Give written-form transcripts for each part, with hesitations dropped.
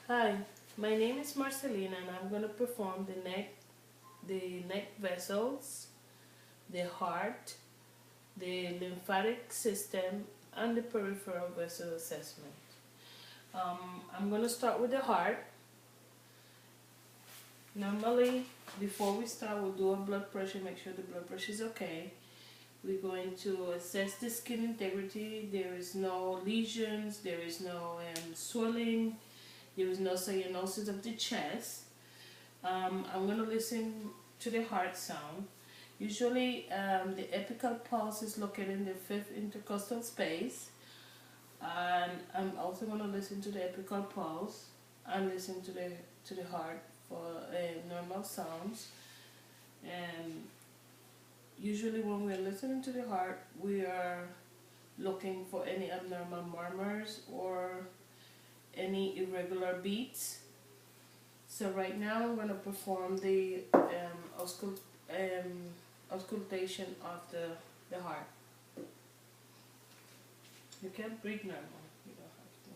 Hi, my name is Marcelina and I'm going to perform the neck vessels, the heart, the lymphatic system, and the peripheral vessel assessment. I'm going to start with the heart. Normally, before we start, we'll do a blood pressure, make sure the blood pressure is okay. We're going to assess the skin integrity. There is no lesions, there is no swelling, there is no cyanosis of the chest. I'm going to listen to the heart sound. Usually, the apical pulse is located in the fifth intercostal space, and I'm also going to listen to the apical pulse and listen to the heart for normal sounds. And usually, when we're listening to the heart, we are looking for any abnormal murmurs or any irregular beats. So right now I'm going to perform the auscultation of the heart. You can breathe normal. You don't have to.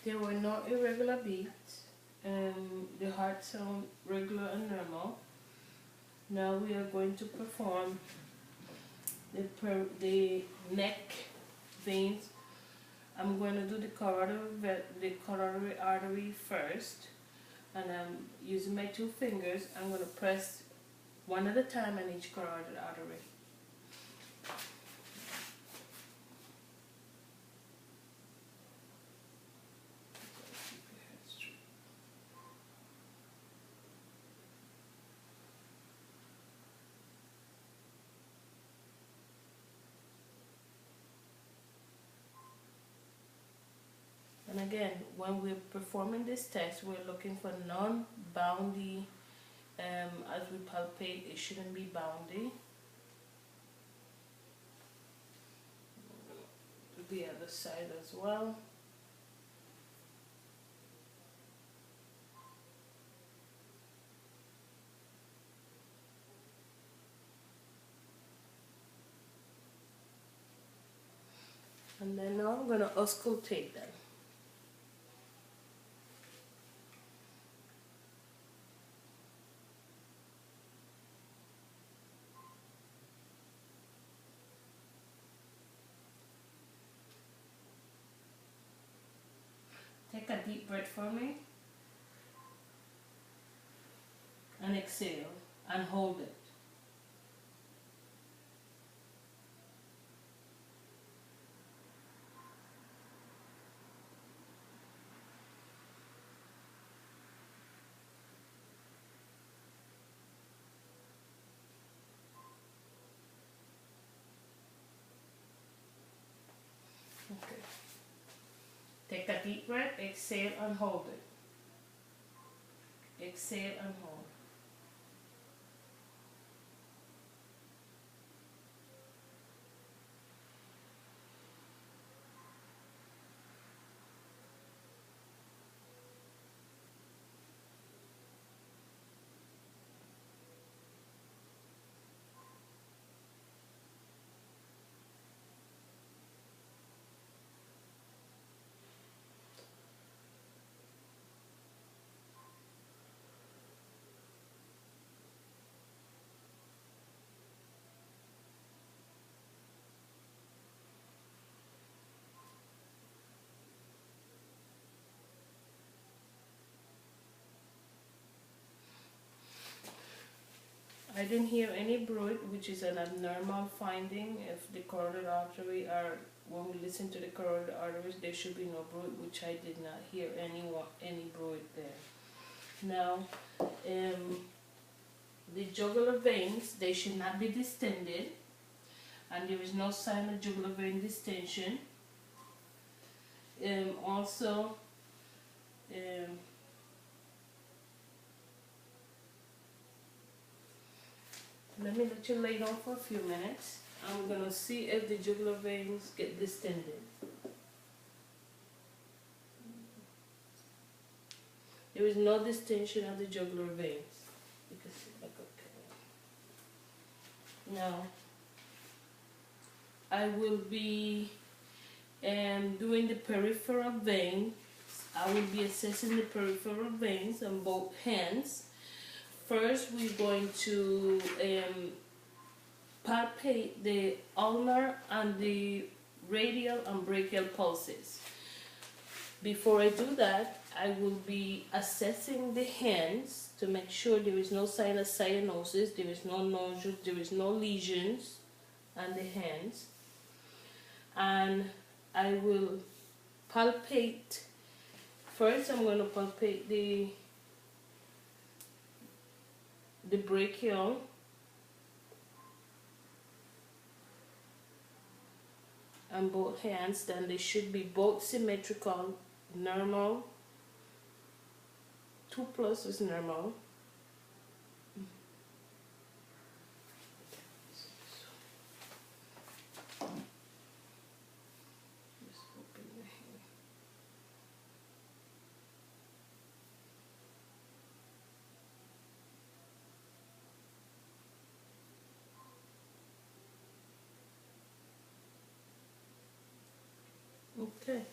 There were no irregular beats. The heart sound regular and normal. Now we are going to perform the neck veins. I'm going to do the carotid artery first, and I'm using my two fingers. I'm going to press one at a time on each carotid artery. And again, when we're performing this test, we're looking for non-boundy. As we palpate, it shouldn't be boundy. The other side as well. And then now I'm going to auscultate them. Take a deep breath for me and exhale and hold it. Okay. Take a deep breath, exhale and hold it. Exhale and hold. I didn't hear any bruit, which is an abnormal finding. If the carotid artery are, when we listen to the carotid arteries, there should be no bruit, which I did not hear any bruit there. Now, the jugular veins, they should not be distended, and there is no sign of jugular vein distension. Also, let me let you lay down for a few minutes. I'm going to see if the jugular veins get distended. There is no distension of the jugular veins. You can see like okay. Now, I will be doing the peripheral veins. I will be assessing the peripheral veins on both hands. First, we're going to palpate the ulnar and the radial and brachial pulses. Before I do that, I will be assessing the hands to make sure there is no sign of cyanosis, there is no nodules, there is no lesions on the hands. And I will palpate, first I'm going to palpate the brachial, on both hands. Then they should be both symmetrical, normal. 2+ is normal. Okay. Let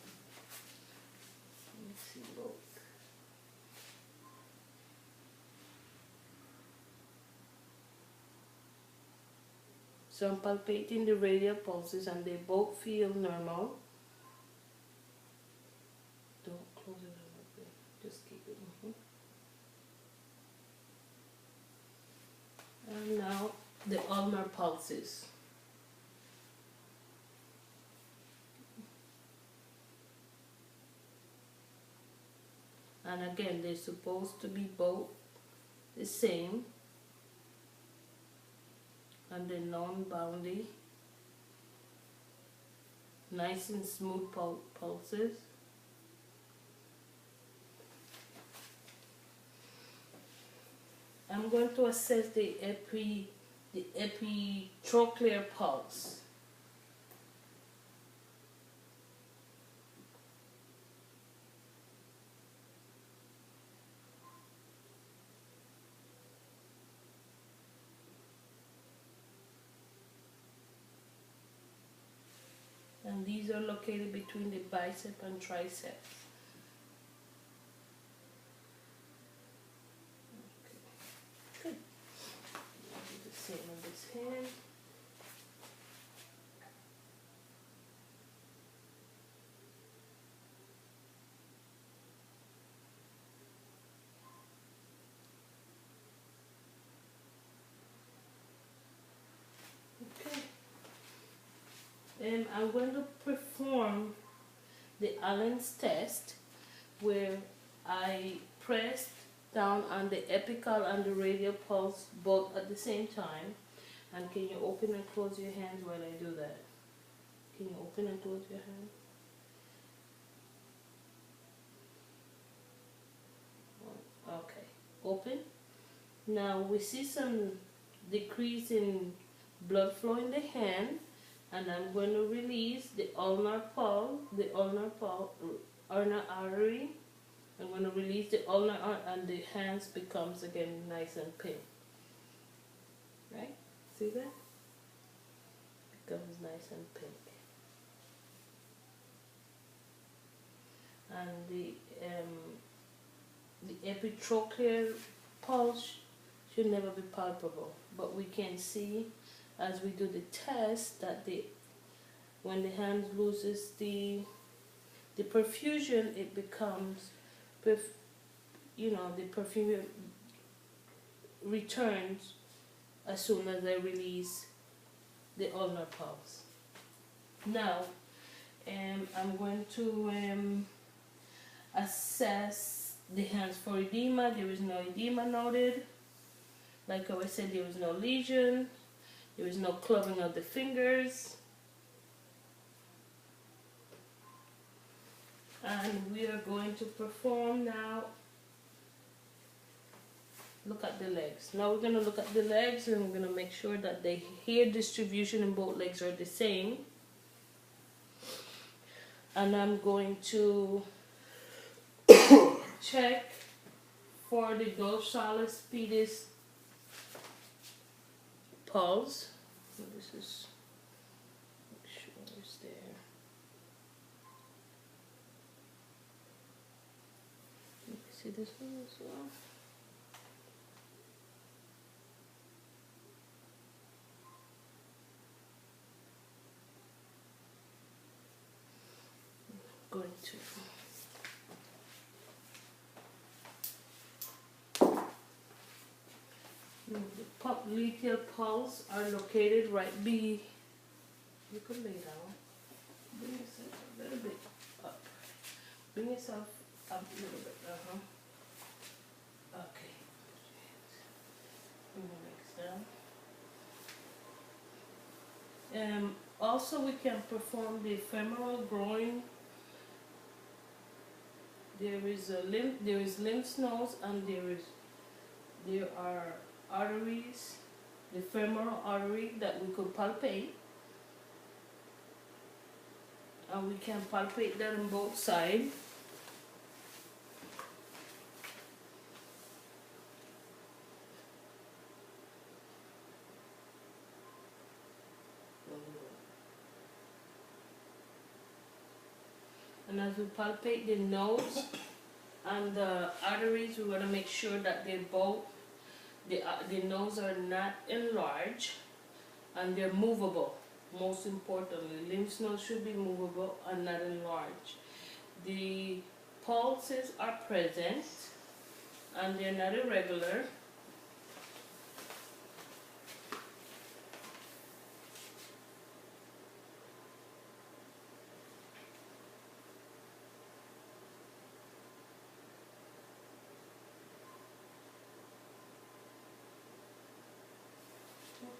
me see both. So I'm palpating the radial pulses and they both feel normal. Don't close it up, just keep it. And now the ulnar pulses. And again, they're supposed to be both the same, and they're non-boundy, nice and smooth pulses. I'm going to assess the epitrochlear pulse. And these are located between the bicep and triceps. Okay. Good. I'll do the same on this hand. I'm going to perform the Allen's test, where I press down on the apical and the radial pulse both at the same time. And can you open and close your hands while I do that? Can you open and close your hands? Okay, open. Now we see some decrease in blood flow in the hand. And I'm going to release the ulnar artery. I'm going to release the ulnar artery, and the hands becomes again nice and pink. Right? See that? Becomes nice and pink. And the epitrochlear pulse should never be palpable, but we can see as we do the test that when the hand loses the perfusion, it becomes, the perfusion returns as soon as I release the ulnar pulse. Now, I'm going to assess the hands for edema. There is no edema noted. Like I said, there is no lesion. There is no clubbing of the fingers. And we are going to perform now. Look at the legs. Now we're going to look at the legs and we're going to make sure that the hair distribution in both legs are the same. And I'm going to check for the dorsalis pedis pulse. So this is, make sure it's there. You can see this one as well. Going to the popliteal pulse are located right B. You can lay down. Bring yourself a little bit up. Bring yourself up a little bit. Okay. Bring the legs down. Also, we can perform the femoral groin. There is lymph nodes, and there are arteries, the femoral artery that we could palpate, and we can palpate that on both sides. And as we palpate the nose and the arteries, we want to make sure that they both, the nose are not enlarged and they're movable. Most importantly, lymph nodes should be movable and not enlarged. The pulses are present and they're not irregular.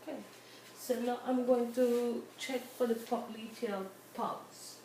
Okay, so now I'm going to check for the popliteal pulse.